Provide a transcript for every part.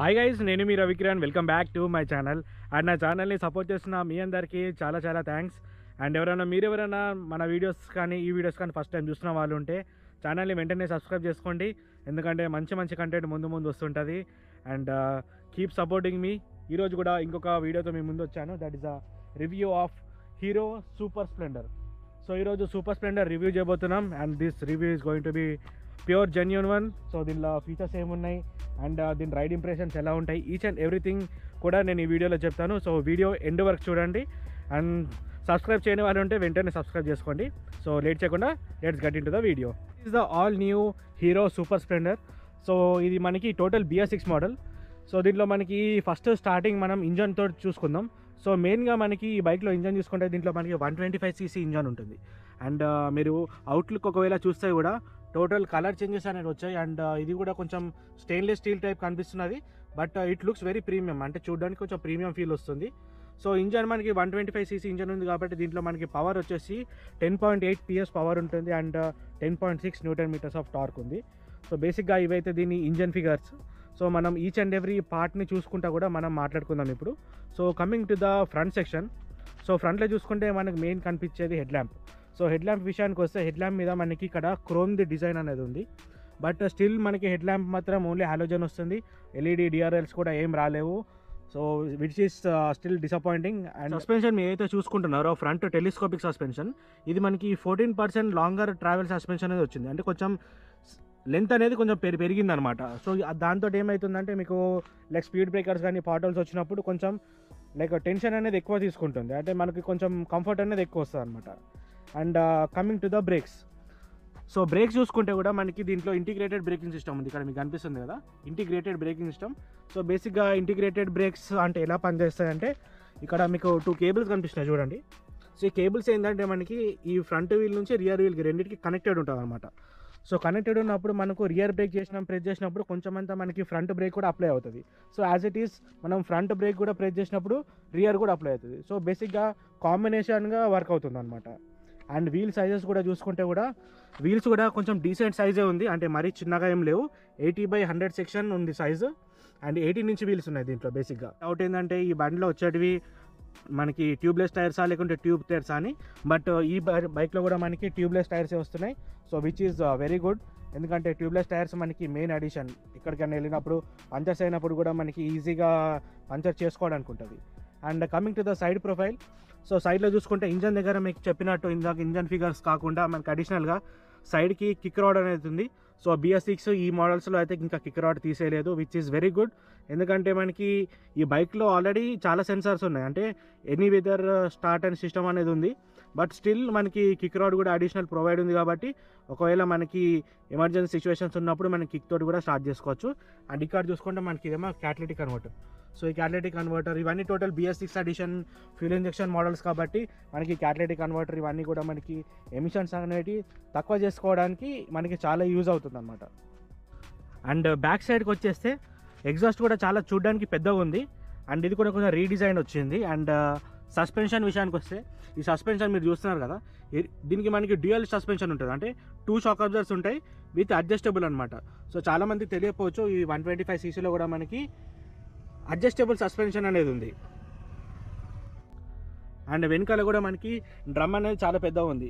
Hi guys, నేను మీ Ravikiran. Welcome back to my channel. And నా ఛానల్ని సపోర్ట్ చేస్తున్న మీ అందరికీ చాలా చాలా థ్యాంక్స్. అండ్ మీరెవరైనా మన వీడియోస్ కానీ ఈ వీడియోస్ కానీ ఫస్ట్ టైం చూస్తున్న వాళ్ళు ఉంటే ఛానల్ని వెంటనే సబ్స్క్రైబ్ చేసుకోండి, ఎందుకంటే మంచి మంచి కంటెంట్ ముందు వస్తుంటుంది. అండ్ కీప్ సపోర్టింగ్ మీ. ఈరోజు కూడా ఇంకొక వీడియోతో మీ ముందు వచ్చాను. That is a review of hero super Splendor. So ఈరోజు సూపర్ స్ప్లెండర్ రివ్యూ చేయబోతున్నాం. And this review is going to be pure genuine one. So దీనిలో ఫీచర్స్ ఏమున్నాయి అండ్ దీని రైడ్ ఇంప్రెషన్స్ ఎలా ఉంటాయి, ఈచ్ అండ్ ఎవ్రీథింగ్ కూడా నేను ఈ వీడియోలో చెప్తాను. సో వీడియో ఎండ్ వరకు చూడండి. అండ్ సబ్స్క్రైబ్ చేయని వాళ్ళు ఉంటే వెంటనే సబ్స్క్రైబ్ చేసుకోండి. సో లేట్ చేయకుండా let's get in to the video. This is the all new hero super Splendor. So ఇది మనకి టోటల్ BS6 మోడల్. సో దీంట్లో మనకి ఫస్ట్ స్టార్టింగ్ మనం ఇంజన్తో చూసుకుందాం. సో మెయిన్గా మనకి ఈ బైక్లో ఇంజన్ చూసుకుంటే దీంట్లో మనకి 125cc ఇంజన్ ఉంటుంది. అండ్ మీరు అవుట్లుక్ ఒకవేళ చూస్తే కూడా టోటల్ కలర్ చేంజెస్ అనేవి వచ్చాయి. అండ్ ఇది కూడా కొంచెం స్టెయిన్లెస్ స్టీల్ టైప్ కనిపిస్తున్నది, but it looks very premium, అంటే చూడడానికి కొంచెం ప్రీమియం ఫీల్ వస్తుంది. సో ఇంజన్ మనకి 125cc ఇంజన్ ఉంది కాబట్టి దీంట్లో మనకి పవర్ వచ్చేసి 10.8 PS పవర్ ఉంటుంది. అండ్ 10.6 Nm ఆఫ్ టార్క్ ఉంది. సో బేసిక్గా ఇవైతే దీని ఇంజన్ ఫిగర్స్. సో మనం ఈచ్ అండ్ ఎవ్రీ పార్ట్ని చూసుకుంటా కూడా మనం మాట్లాడుకుందాం ఇప్పుడు. So coming to the front section. So ఫ్రంట్లో చూసుకుంటే మనకు మెయిన్ కనిపించేది head lamp. So head lamp విషయానికి వస్తే హెడ్ ల్యాంప్ మీద మనకి ఇక్కడ క్రోమ్ది డిజైన్ అనేది ఉంది, బట్ స్టిల్ మనకి హెడ్ ల్యాంప్ మాత్రం ఓన్లీ హాలోజన్ వస్తుంది. LED DRLs కూడా ఏం రాలేవు. So which is still disappointing. And suspension మీరు ఏదైతే చూసుకుంటున్నారో ఫ్రంట్ టెలిస్కోపిక్ సస్పెన్షన్, ఇది మనకి 14% లాంగర్ ట్రావెల్ సస్పెన్షన్ అనేది వచ్చింది. అంటే కొంచెం లెంత్ అనేది కొంచెం పెరిగింది అనమాట. సో దాంతో ఏమవుతుందంటే మీకు లైక్ స్పీడ్ బ్రేకర్స్ కానీ పాటల్స్ వచ్చినప్పుడు కొంచెం లైక్ టెన్షన్ అనేది ఎక్కువ తీసుకుంటుంది, అంటే మనకి కొంచెం కంఫర్ట్ అనేది ఎక్కువ వస్తుంది అనమాట. And coming to the brakes. So brakes చూసుకుంటే కూడా మనకి దీంట్లో ఇంటిగ్రేటెడ్ బ్రేకింగ్ సిస్టమ్ ఉంది. ఇక్కడ మీకు కనిపిస్తుంది కదా, ఇంటిగ్రేటెడ్ బ్రేకింగ్ సిస్టమ్. సో బేసిక్గా ఇంటిగ్రేటెడ్ బ్రేక్స్ అంటే ఎలా పనిచేస్తాయంటే ఇక్కడ మీకు 2 కేబుల్స్ కనిపిస్తున్నాయి చూడండి. సో ఈ కేబుల్స్ ఏంటంటే మనకి ఈ ఫ్రంట్ వీల్ నుంచి రియర్ వీల్కి రెండింటికి కనెక్టెడ్ ఉంటుంది అనమాట. సో కనెక్టెడ్ ఉన్నప్పుడు మనకు రియర్ బ్రేక్ ప్రెస్ చేసినప్పుడు కొంచెం అంతా మనకి ఫ్రంట్ బ్రేక్ కూడా అప్లై అవుతుంది. సో యాజ్ ఇట్ ఈస్ మనం ఫ్రంట్ బ్రేక్ కూడా ప్రెస్ చేసినప్పుడు రియర్ కూడా అప్లై అవుతుంది. సో బేసిక్గా కాంబినేషన్గా వర్క్ అవుతుంది అనమాట. అండ్ వీల్ సైజెస్ కూడా చూసుకుంటే కూడా వీల్స్ కూడా కొంచెం డీసెంట్ సైజే ఉంది, అంటే మరీ చిన్నగా ఏం లేవు. 80/100 సెక్షన్ ఉంది సైజు. అండ్ 18 ఇంచ్ వీల్స్ ఉన్నాయి దీంట్లో. బేసిక్గా డౌట్ ఏంటంటే ఈ బండిలో వచ్చేటివి మనకి ట్యూబ్లెస్ టైర్సా లేకుంటే ట్యూబ్ టైర్సా అని, బట్ ఈ బైక్లో కూడా మనకి ట్యూబ్లెస్ టైర్సే వస్తున్నాయి. So which is very good, ఎందుకంటే ట్యూబ్లెస్ టైర్స్ మనకి మెయిన్ అడిషన్. ఎక్కడికైనా వెళ్ళినప్పుడు పంచర్స్ అయినప్పుడు కూడా మనకి ఈజీగా పంచర్ చేసుకోవడానికి ఉంటుంది. And coming to the side profile. So సైడ్లో చూసుకుంటే ఇంజన్ దగ్గర మీకు చెప్పినట్టు ఇందాక ఇంజన్ ఫిగర్స్ కాకుండా మనకి అడిషనల్గా సైడ్కి కిక్ రాడ్ అనేది ఉంది. సో BS6 ఈ మోడల్స్లో అయితే ఇంకా కిక్ రాడ్ తీసేయలేదు, విచ్ ఈజ్ వెరీ గుడ్. ఎందుకంటే మనకి ఈ బైక్లో ఆల్రెడీ చాలా సెన్సార్స్ ఉన్నాయి, అంటే any weather start and system అనేది ఉంది, బట్ స్టిల్ మనకి కిక్ రాడ్ కూడా అడిషనల్ ప్రొవైడ్ ఉంది కాబట్టి ఒకవేళ మనకి ఎమర్జెన్సీ సిచ్యువేషన్స్ ఉన్నప్పుడు మనం కిక్ తోటి కూడా స్టార్ట్ చేసుకోవచ్చు. అండ్ ఇక్కడ చూసుకుంటే మనకి ఇదేమో క్యాటలిటిక్ కన్వర్టర్. సో ఈ క్యాటలిటిక్ కన్వర్టర్ ఇవన్నీ total BS6 edition fuel injection models కాబట్టి మనకి క్యాటలిటిక్ కన్వర్టర్ ఇవన్నీ కూడా మనకి ఎమిషన్స్ అనేవి తక్కువ చేసుకోవడానికి మనకి చాలా యూజ్ అవుతుంది అనమాట. అండ్ బ్యాక్ సైడ్కి వచ్చేస్తే ఎగ్జాస్ట్ కూడా చాలా చూడడానికి పెద్దగా ఉంది. అండ్ ఇది కూడా కొంచెం రీడిజైన్ వచ్చింది. అండ్ సస్పెన్షన్ విషయానికి వస్తే ఈ సస్పెన్షన్ మీరు చూస్తున్నారు కదా, దీనికి మనకి డ్యూయల్ సస్పెన్షన్ ఉంటుంది, అంటే 2 షాక్ అబ్జర్వర్స్ ఉంటాయి విత్ అడ్జస్టబుల్ అనమాట. సో చాలామంది తెలియకపోవచ్చు ఈ 125cc కూడా మనకి అడ్జస్టబుల్ సస్పెన్షన్ అనేది ఉంది. అండ్ వెనకాల కూడా మనకి డ్రమ్ అనేది చాలా పెద్దగా ఉంది.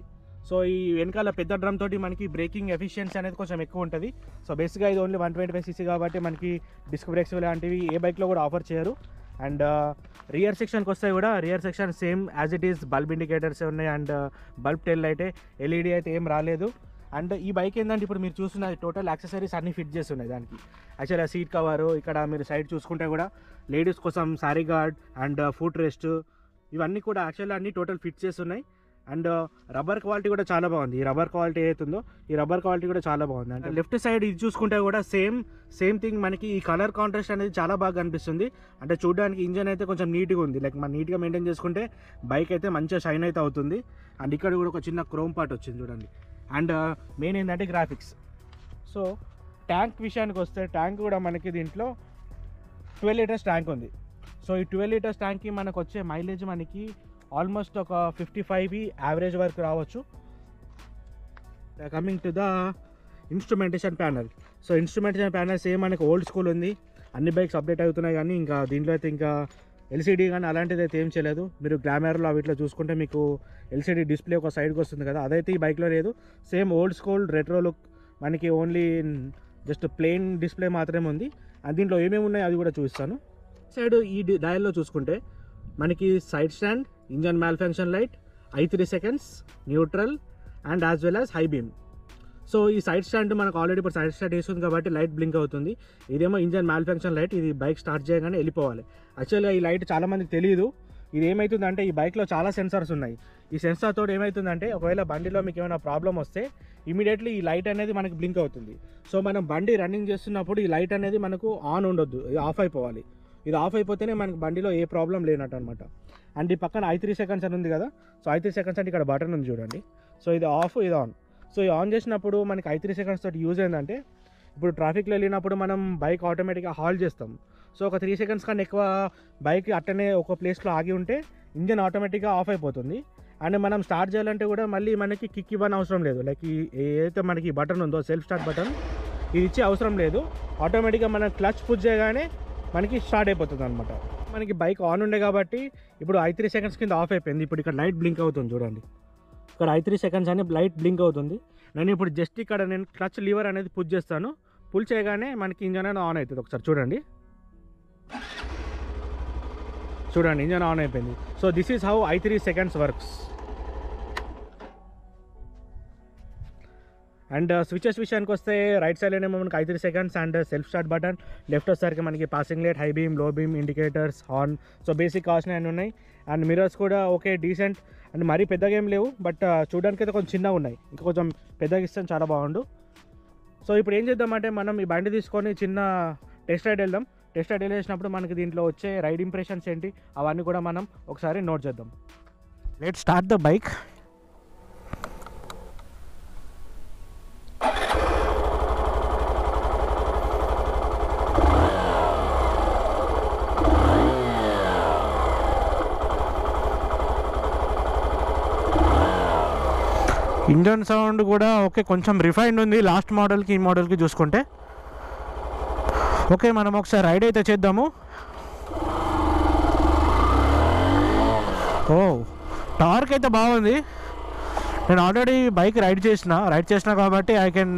సో ఈ వెనకాల పెద్ద డ్రమ్ తోటి మనకి బ్రేకింగ్ ఎఫిషియన్సీ అనేది కొంచెం ఎక్కువ ఉంటుంది. సో బేసిక్గా ఇది ఓన్లీ 125cc కాబట్టి మనకి డిస్క్ బ్రేక్స్ లాంటివి ఏ బైక్లో కూడా ఆఫర్ చేయరు. అండ్ రియర్ సెక్షన్కి వస్తే కూడా rear section same as it is, bulb indicators ఉన్నాయి. అండ్ బల్బ్ టెల్ అయితే LED అయితే ఏం రాలేదు. అండ్ ఈ బైక్ ఏంటంటే ఇప్పుడు మీరు చూస్తున్న టోటల్ యాక్సెసరీస్ అన్నీ ఫిట్ చేసి ఉన్నాయి దానికి. యాక్చువల్గా సీట్ కవరు, ఇక్కడ మీరు సైడ్ చూసుకుంటే కూడా లేడీస్ కోసం sari gourd and foot rest ఇవన్నీ కూడా యాక్చువల్గా అన్నీ టోటల్ ఫిట్ చేసి ఉన్నాయి. అండ్ రబ్బర్ క్వాలిటీ కూడా చాలా బాగుంది. ఈ రబ్బర్ క్వాలిటీ ఏతుందో ఈ రబ్బర్ క్వాలిటీ కూడా చాలా బాగుంది. అంటే లెఫ్ట్ సైడ్ ఇది చూసుకుంటే కూడా సేమ్ థింగ్ మనకి ఈ కలర్ కాంట్రాస్ట్ అనేది చాలా బాగా కనిపిస్తుంది. అంటే చూడడానికి ఇంజన్ అయితే కొంచెం నీట్గా ఉంది. లైక్ మనం నీట్గా మెయింటైన్ చేసుకుంటే బైక్ అయితే మంచిగా షైన్ అయితే అవుతుంది. అండ్ ఇక్కడ కూడా ఒక చిన్న క్రోమ్ పార్ట్ వచ్చింది చూడండి. అండ్ మెయిన్ ఏంటంటే గ్రాఫిక్స్. సో ట్యాంక్ విషయానికి వస్తే ట్యాంక్ కూడా మనకి దీంట్లో 12 లీటర్స్ ట్యాంక్ ఉంది. సో ఈ 12 లీటర్స్ ట్యాంక్కి మనకు వచ్చే మైలేజ్ మనకి ఆల్మోస్ట్ ఒక 55 యావరేజ్ వరకు రావచ్చు. Coming to the instrumentation panel. So instrumentation panel same మనకి ఓల్డ్ స్కూల్ ఉంది. అన్ని బైక్స్ అప్డేట్ అవుతున్నాయి కానీ ఇంకా దీంట్లో అయితే ఇంకా ఎల్సీడీ కానీ అలాంటిది అయితే ఏం చేయలేదు. మీరు గ్లామర్లో వీటిలో చూసుకుంటే మీకు ఎల్సీడీ డిస్ప్లే ఒక సైడ్కి వస్తుంది కదా, అదైతే ఈ బైక్లో లేదు. Same old school retro look మనకి ఓన్లీ జస్ట్ ప్లెయిన్ డిస్ప్లే మాత్రమే ఉంది. అండ్ దీంట్లో ఏమేమి ఉన్నాయో అది కూడా చూపిస్తాను. సైడ్ ఈ డయల్లో చూసుకుంటే మనకి side stand, engine మ్యాల్ function light, i3 seconds, neutral and as well as high beam. So ఈ సైడ్ స్టాండ్ మనకు ఆల్రెడీ ఇప్పుడు సైడ్ స్టాండ్ వేస్తుంది కాబట్టి లైట్ బ్లింక్ అవుతుంది. ఇదేమో ఇంజన్ మ్యాల్ ఫంక్షన్ లైట్. ఇది బైక్ స్టార్ట్ చేయగానే వెళ్ళిపోవాలి. యాక్చువల్గా ఈ లైట్ చాలామందికి తెలియదు. ఇది ఏమవుతుందంటే ఈ బైక్లో చాలా సెన్సార్స్ ఉన్నాయి. ఈ సెన్సార్ తోటి ఏమవుతుందంటే ఒకవేళ బండిలో మీకు ఏమైనా ప్రాబ్లం వస్తే ఇమీడియట్లీ ఈ లైట్ అనేది మనకి బ్లింక్ అవుతుంది. సో మనం బండి రన్నింగ్ చేస్తున్నప్పుడు ఈ లైట్ అనేది మనకు ఆన్ ఉండొద్దు, ఇది ఆఫ్ అయిపోవాలి. ఇది ఆఫ్ అయిపోతేనే మనకి బండిలో ఏ ప్రాబ్లం లేనట్టు అనమాట. అండ్ ఈ పక్కన i3 సెకండ్స్ అని ఉంది కదా. సో i3 సెకండ్స్ అంటే ఇక్కడ బటన్ ఉంది చూడండి. సో ఇది ఆఫ్, ఇది ఆన్. సో ఇది ఆన్ చేసినప్పుడు మనకి i3 సెకండ్స్ తోటి యూజ్ ఏంటంటే ఇప్పుడు ట్రాఫిక్లో వెళ్ళినప్పుడు మనం బైక్ ఆటోమేటిక్గా హాల్ట్ చేస్తాం. సో ఒక 3 సెకండ్స్ కన్నా ఎక్కువ బైక్ అట్టనే ఒక ప్లేస్లో ఆగి ఉంటే ఇంజన్ ఆటోమేటిక్గా ఆఫ్ అయిపోతుంది. అండ్ మనం స్టార్ట్ చేయాలంటే కూడా మళ్ళీ మనకి కిక్ ఇవ్వని అవసరం లేదు. లైక్ ఏదైతే మనకి బటన్ ఉందో సెల్ఫ్ స్టార్ట్ బటన్, ఇది ఇచ్చే అవసరం లేదు. ఆటోమేటిక్గా మనం క్లచ్ పుష్ చేయగానే మనకి స్టార్ట్ అయిపోతుంది అనమాట. మనకి బైక్ ఆన్ ఉండే కాబట్టి ఇప్పుడు i3 సెకండ్స్ కింద ఆఫ్ అయిపోయింది. ఇప్పుడు ఇక్కడ లైట్ బ్లింక్ అవుతుంది చూడండి. ఇక్కడ i3 సెకండ్స్ అని లైట్ బ్లింక్ అవుతుంది. నేను ఇప్పుడు జస్ట్ ఇక్కడ నేను క్లచ్ లివర్ అనేది పుష్ చేస్తాను. పుల్ చేయగానే మనకి ఇంజన్ అనేది ఆన్ అవుతుంది. ఒకసారి చూడండి, ఇంజన్ ఆన్ అయిపోయింది. So this is how i3 seconds works. And switches విషయానికి వస్తే రైట్ సైడ్ ఏమో మనకి i3 seconds and self start button, left వచ్చేసరికి మనకి పాసింగ్ లైట్, హై బీమ్, లో beam, indicators, horn. So basic కావాల్సిన అన్నీ ఉన్నాయి. అండ్ మిరర్స్ కూడా ఓకే డీసెంట్. అండ్ మరీ పెద్దగా ఏం లేవు, బట్ చూడడానికి అయితే కొంచెం చిన్నగా ఉన్నాయి. ఇంకా కొంచెం పెద్దగా ఇస్తే చాలా బాగుండు. సో ఇప్పుడు ఏం చేద్దామంటే మనం ఈ బండి తీసుకొని చిన్న టెస్ట్ రైడ్ వెళ్దాం. టెస్ట్ రైడ్ వెళ్ళేసినప్పుడు మనకి దీంట్లో వచ్చే రైడ్ ఇంప్రెషన్స్ ఏంటి అవన్నీ కూడా మనం ఒకసారి నోట్ చేద్దాం. Let start the bike. Engine sound కూడా ఓకే, కొంచెం రిఫైన్డ్ ఉంది లాస్ట్ మోడల్కి ఈ మోడల్కి చూసుకుంటే. ఓకే, మనం ఒకసారి రైడ్ అయితే చేద్దాము. ఓ టార్క్ అయితే బాగుంది. నేను ఆల్రెడీ బైక్ రైడ్ చేసిన కాబట్టి I can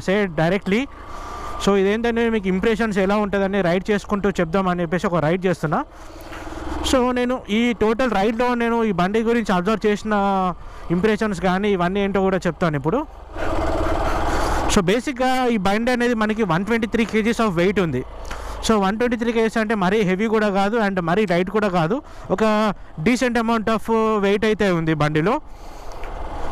say directly. So ఇదేంటంటే మీకు ఇంప్రెషన్స్ ఎలా ఉంటుందని రైడ్ చేసుకుంటూ చెప్దామని చెప్పేసి ఒక రైడ్ చేస్తున్నా. సో నేను ఈ టోటల్ రైడ్లో నేను ఈ బండి గురించి అబ్జర్వ్ చేసిన ఇంప్రెషన్స్ కానీ ఇవన్నీ ఏంటో కూడా చెప్తాను ఇప్పుడు. సో బేసిక్గా ఈ బండి అనేది మనకి 123 kgs ఆఫ్ వెయిట్ ఉంది. సో 123 kgs అంటే మరీ హెవీ కూడా కాదు అండ్ మరీ లైట్ కూడా కాదు, ఒక డీసెంట్ అమౌంట్ ఆఫ్ వెయిట్ అయితే ఉంది బండిలో.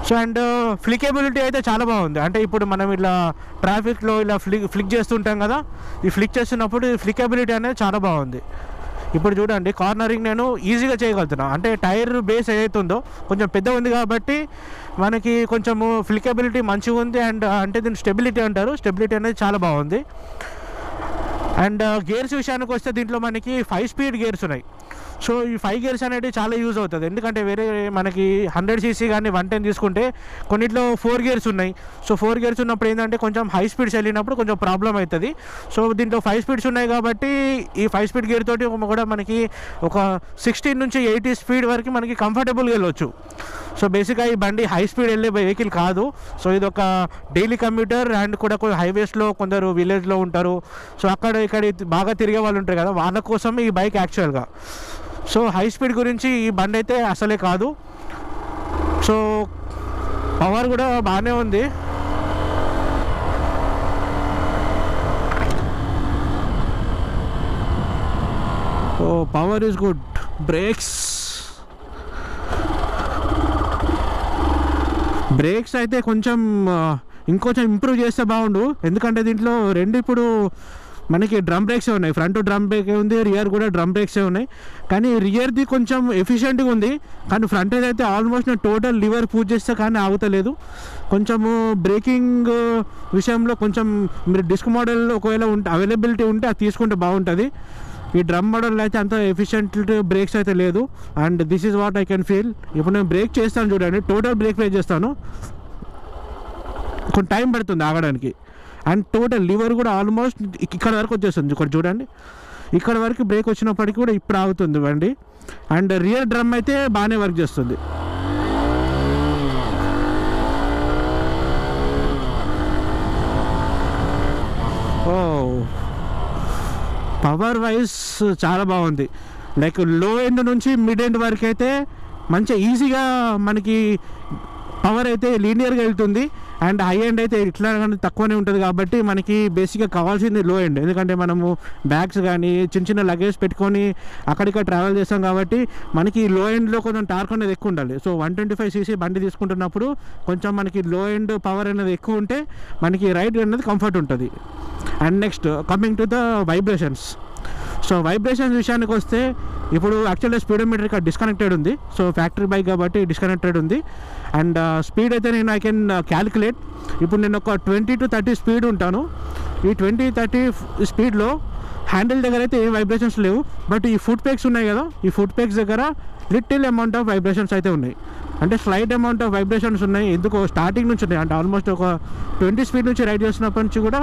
సో అండ్ ఫ్లికేబిలిటీ అయితే చాలా బాగుంది. అంటే ఇప్పుడు మనం ఇలా ట్రాఫిక్లో ఇలా ఫ్లిక్ చేస్తుంటాం కదా, ఈ ఫ్లిక్ చేస్తున్నప్పుడు ఫ్లికేబిలిటీ అనేది చాలా బాగుంది. ఇప్పుడు చూడండి కార్నరింగ్ నేను ఈజీగా చేయగలుగుతున్నా. అంటే టైర్ బేస్ ఏదైతే ఉందో కొంచెం పెద్ద ఉంది కాబట్టి మనకి కొంచెము ఫ్లికబిలిటీ మంచిగా ఉంది. అండ్ అంటే దీని స్టెబిలిటీ అంటారు, స్టెబిలిటీ అనేది చాలా బాగుంది. అండ్ గేర్స్ విషయానికి వస్తే దీంట్లో మనకి 5 స్పీడ్ గేర్స్ ఉన్నాయి. సో ఈ 5 గేర్స్ అనేది చాలా యూజ్ అవుతుంది. ఎందుకంటే వేరే మనకి 100cc కానీ 110 తీసుకుంటే కొన్నిట్లో 4 గేర్స్ ఉన్నాయి. సో 4 గేర్స్ ఉన్నప్పుడు ఏంటంటే కొంచెం హై స్పీడ్స్ వెళ్ళినప్పుడు కొంచెం ప్రాబ్లం అవుతుంది. సో దీంట్లో 5 స్పీడ్స్ ఉన్నాయి కాబట్టి ఈ 5 స్పీడ్ గేర్ తోటి కూడా మనకి ఒక 16 నుంచి 80 స్పీడ్ వరకు మనకి కంఫర్టబుల్గా వెళ్ళొచ్చు. సో బేసిక్గా ఈ బండి హై స్పీడ్ వెళ్ళే వెహికల్ కాదు. సో ఇది ఒక డైలీ కమ్యూటర్ అండ్ కూడా హైవేస్లో కొందరు విలేజ్లో ఉంటారు. సో అక్కడ ఇక్కడ బాగా తిరిగే వాళ్ళు ఉంటారు కదా, వాళ్ళ కోసం ఈ బైక్ యాక్చువల్గా. సో హై స్పీడ్ గురించి ఈ బండి అయితే అసలే కాదు. సో పవర్ కూడా బాగానే ఉంది. ఓ power is good. Brakes brakes అయితే కొంచెం ఇంకొంచెం ఇంప్రూవ్ చేస్తే బాగుండు, ఎందుకంటే దీంట్లో రెండు ఇప్పుడు మనకి డ్రమ్ బ్రేక్సే ఉన్నాయి, ఫ్రంట్ డ్రమ్ బ్రేకే ఉంది, రియర్ కూడా డ్రమ్ బ్రేక్సే ఉన్నాయి. కానీ రియర్ది కొంచెం ఎఫిషియెంట్గా ఉంది, కానీ ఫ్రంట్ అయితే ఆల్మోస్ట్ నేను టోటల్ లివర్ పూజ చేస్తే కానీ ఆగుతలేదు. కొంచెము బ్రేకింగ్ విషయంలో కొంచెం మీరు డిస్క్ మోడల్ ఒకవేళ అవైలబిలిటీ ఉంటే అది తీసుకుంటే బాగుంటుంది. ఈ డ్రమ్ మోడల్ అయితే అంత ఎఫిషియెంట్ బ్రేక్స్ అయితే లేదు. And this is what I can feel. ఇప్పుడు నేను బ్రేక్ చేస్తాను చూడండి, టోటల్ బ్రేక్ ప్లే చేస్తాను, కొంచెం టైం పడుతుంది ఆగడానికి. అండ్ టోటల్ లివర్ కూడా ఆల్మోస్ట్ ఇక్కడ వరకు వచ్చేస్తుంది, ఇక్కడ చూడండి, ఇక్కడ వరకు బ్రేక్ వచ్చినప్పటికీ కూడా ఇప్పుడు ఆగుతుంది బండి. అండ్ రియర్ డ్రమ్ అయితే బాగానే వర్క్ చేస్తుంది. ఓ పవర్ వైజ్ చాలా బాగుంది. లైక్ లో ఎండ్ నుంచి మిడ్ ఎండ్ వరకు అయితే మంచిగా ఈజీగా మనకి పవర్ అయితే లీనియర్గా వెళ్తుంది. అండ్ హై ఎండ్ అయితే ఇట్లా కానీ తక్కువనే ఉంటుంది, కాబట్టి మనకి బేసిక్గా కావాల్సింది లో ఎండ్. ఎందుకంటే మనము బ్యాగ్స్ కానీ చిన్న చిన్న లగేజ్ పెట్టుకొని అక్కడిక్కడ ట్రావెల్ చేస్తాం, కాబట్టి మనకి లో ఎండ్లో కొంచెం టార్క్ అనేది ఎక్కువ ఉండాలి. సో 125cc బండి తీసుకుంటున్నప్పుడు కొంచెం మనకి లో ఎండ్ పవర్ అనేది ఎక్కువ ఉంటే మనకి రైడ్ అనేది కంఫర్ట్ ఉంటుంది. And next coming to the vibrations. So vibrations విషయానికి వస్తే ఇప్పుడు యాక్చువల్గా స్పీడోమీటర్ ఇక్కడ డిస్కనెక్టెడ్ ఉంది. సో ఫ్యాక్టరీ బైక్ కాబట్టి డిస్కనెక్టెడ్ ఉంది. అండ్ స్పీడ్ అయితే నేను ఐ కెన్ క్యాలిక్యులేట్. ఇప్పుడు నేను ఒక 20 to 30 స్పీడ్ ఉంటాను. ఈ 20-30 స్పీడ్లో హ్యాండిల్ దగ్గర అయితే ఏ వైబ్రేషన్స్ లేవు, బట్ ఈ ఫుట్ పెగ్స్ ఉన్నాయి కదా, ఈ ఫుట్ పెగ్స్ దగ్గర లిటిల్ అమౌంట్ ఆఫ్ వైబ్రేషన్స్ అయితే ఉన్నాయి. అంటే స్లైట్ అమౌంట్ ఆఫ్ వైబ్రేషన్స్ ఉన్నాయి. ఎందుకో స్టార్టింగ్ నుంచి ఉన్నాయి, అంటే ఆల్మోస్ట్ ఒక 20 స్పీడ్ నుంచి రైడ్ చేస్తున్నప్పటి నుంచి కూడా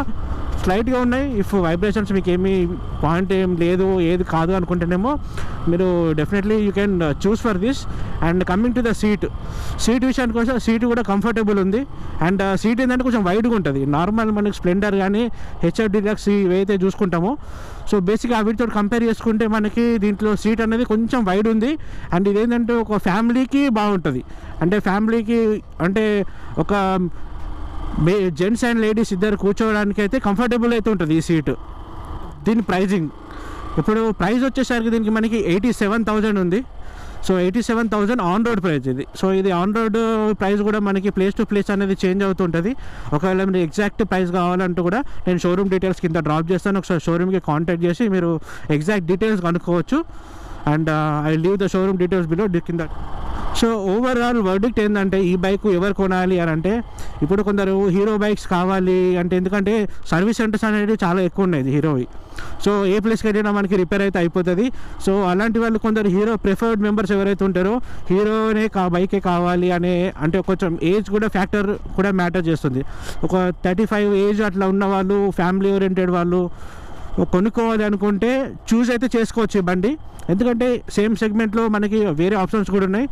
స్లైట్గా ఉన్నాయి. ఇఫ్ వైబ్రేషన్స్ మీకు ఏమీ పాయింట్ ఏం లేదు ఏది కాదు అనుకుంటేనేమో మీరు definitely you can choose for this. And coming to the seat విషయానికి వస్తే సీట్ కూడా కంఫర్టబుల్ ఉంది. అండ్ సీట్ ఏంటంటే కొంచెం వైడ్గా ఉంటుంది. నార్మల్ మనకి స్ప్లెండర్ కానీ హెచ్ఎఫ్ డీలక్స్ ఇవైతే చూసుకుంటామో, సో బేసిక్గా వీటితో కంపేర్ చేసుకుంటే మనకి దీంట్లో సీట్ అనేది కొంచెం వైడ్ ఉంది. అండ్ ఇదేంటంటే ఒక ఫ్యామిలీకి బాగుంటుంది. అంటే ఫ్యామిలీకి అంటే ఒక జెంట్స్ అండ్ లేడీస్ ఇద్దరు కూర్చోవడానికి అయితే కంఫర్టబుల్ అయితే ఉంటుంది ఈ సీటు. దీని ప్రైజింగ్ ఇప్పుడు ప్రైస్ వచ్చేసరికి దీనికి మనకి 87,000 ఉంది. సో 87,000 ఆన్ రోడ్ ప్రైస్ ఇది. సో ఇది ఆన్ రోడ్ ప్రైస్ కూడా మనకి ప్లేస్ టు ప్లేస్ అనేది చేంజ్ అవుతుంటుంది. ఒకవేళ మీరు ఎగ్జాక్ట్ ప్రైస్ కావాలంటూ కూడా నేను షోరూమ్ డీటెయిల్స్ కింద డ్రాప్ చేస్తాను, ఒకసారి షోరూమ్కి కాంటాక్ట్ చేసి మీరు ఎగ్జాక్ట్ డీటెయిల్స్ కనుక్కోవచ్చు. And I leave the showroom details below కింద. సో ఓవరాల్ వర్డిక్ట్ ఏంటంటే ఈ బైక్ ఎవరు కొనాలి అని అంటే, ఇప్పుడు కొందరు హీరో బైక్స్ కావాలి అంటే, ఎందుకంటే సర్వీస్ సెంటర్స్ అనేది చాలా ఎక్కువ ఉన్నాయి హీరోవి. సో ఏ ప్లేస్కి వెళ్ళినా మనకి రిపేర్ అయితే అయిపోతుంది. సో అలాంటి వాళ్ళు కొందరు హీరో ప్రిఫర్డ్ మెంబర్స్ ఎవరైతే ఉంటారో హీరోనే బైకే కావాలి అనే, అంటే కొంచెం ఏజ్ కూడా ఫ్యాక్టర్ కూడా మ్యాటర్ చేస్తుంది. ఒక 35 ఏజ్ అట్లా ఉన్న వాళ్ళు, ఫ్యామిలీ ఓరియంటెడ్ వాళ్ళు కొనుక్కోవాలి అనుకుంటే చూస్ అయితే చేసుకోవచ్చు ఈ బండి. ఎందుకంటే సేమ్ సెగ్మెంట్లో మనకి వేరే ఆప్షన్స్ కూడా ఉన్నాయి,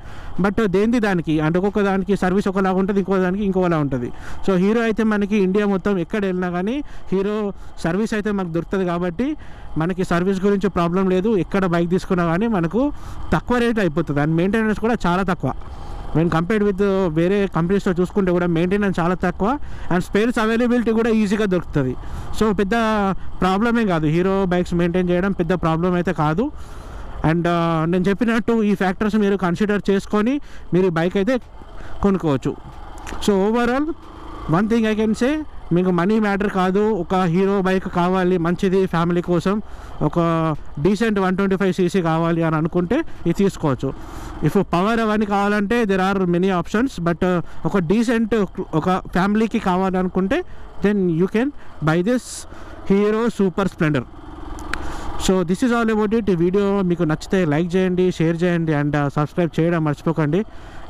బట్ దేనిది దానికి, అంటే ఒక్కొక్క దానికి సర్వీస్ ఒకలాగా ఉంటుంది, ఇంకో దానికి ఇంకోలా ఉంటుంది. సో హీరో అయితే మనకి ఇండియా మొత్తం ఎక్కడ వెళ్ళినా కానీ హీరో సర్వీస్ అయితే మనకు దొరుకుతుంది, కాబట్టి మనకి సర్వీస్ గురించి ప్రాబ్లం లేదు. ఎక్కడ బైక్ తీసుకున్నా కానీ మనకు తక్కువ రేట్ అయిపోతుంది. అండ్ మెయింటెనెన్స్ కూడా చాలా తక్కువ. వెన్ కంపేర్డ్ విత్ వేరే కంపెనీస్తో చూసుకుంటే కూడా మెయింటెనెన్స్ చాలా తక్కువ. అండ్ స్పేర్స్ అవైలబిలిటీ కూడా ఈజీగా దొరుకుతుంది. సో పెద్ద ప్రాబ్లమే కాదు, హీరో బైక్స్ మెయింటైన్ చేయడం పెద్ద ప్రాబ్లం అయితే కాదు. అండ్ నేను చెప్పినట్టు ఈ ఫ్యాక్టర్స్ మీరు కన్సిడర్ చేసుకొని మీరు ఈ బైక్ అయితే కొనుక్కోవచ్చు. So overall one thing I can say, మీకు మనీ మ్యాటర్ కాదు, ఒక హీరో బైక్ కావాలి మంచిది ఫ్యామిలీ కోసం, ఒక డీసెంట్ 125cc కావాలి అని అనుకుంటే ఇది తీసుకోవచ్చు. ఇఫ్ పవర్ అవన్నీ కావాలంటే there are many options, but ఒక డీసెంట్ ఒక ఫ్యామిలీకి కావాలనుకుంటే then you can buy this Hero super Splendor. So this is all about it. ఈ వీడియో మీకు నచ్చితే లైక్ చేయండి, షేర్ చేయండి, అండ్ సబ్స్క్రైబ్ చేయడం మర్చిపోకండి.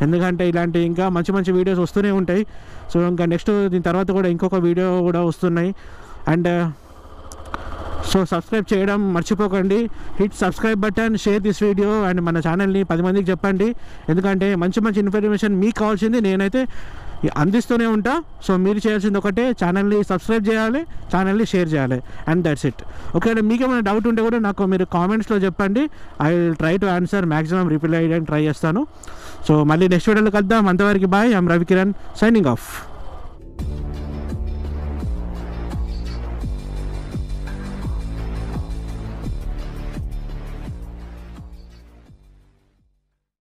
ఎందుకంటే ఇలాంటి ఇంకా మంచి మంచి వీడియోస్ వస్తూనే ఉంటాయి. సో ఇంకా నెక్స్ట్ దీని తర్వాత కూడా ఇంకొక వీడియో కూడా వస్తున్నాయి. అండ్ సో సబ్స్క్రైబ్ చేయడం మర్చిపోకండి. Hit subscribe button, share this video, and మన ఛానల్ని 10 మందికి చెప్పండి. ఎందుకంటే మంచి మంచి ఇన్ఫర్మేషన్ మీకు కావాల్సింది నేనైతే అందిస్తూనే ఉంటా. సో మీరు చేయాల్సింది ఒకటే, ఛానల్ని సబ్స్క్రైబ్ చేయాలి, ఛానల్ని షేర్ చేయాలి, అండ్ దట్స్ ఇట్. ఒకవేళ మీకు ఏమైనా డౌట్ ఉంటే కూడా నాకు మీరు కామెంట్స్లో చెప్పండి. I will try to answer, maximum reply చేయడానికి ట్రై చేస్తాను. సో మళ్ళీ నెక్స్ట్ వీడియోలో కలుద్దాం. అంతవరకు bye. I'm Ravikiran signing of.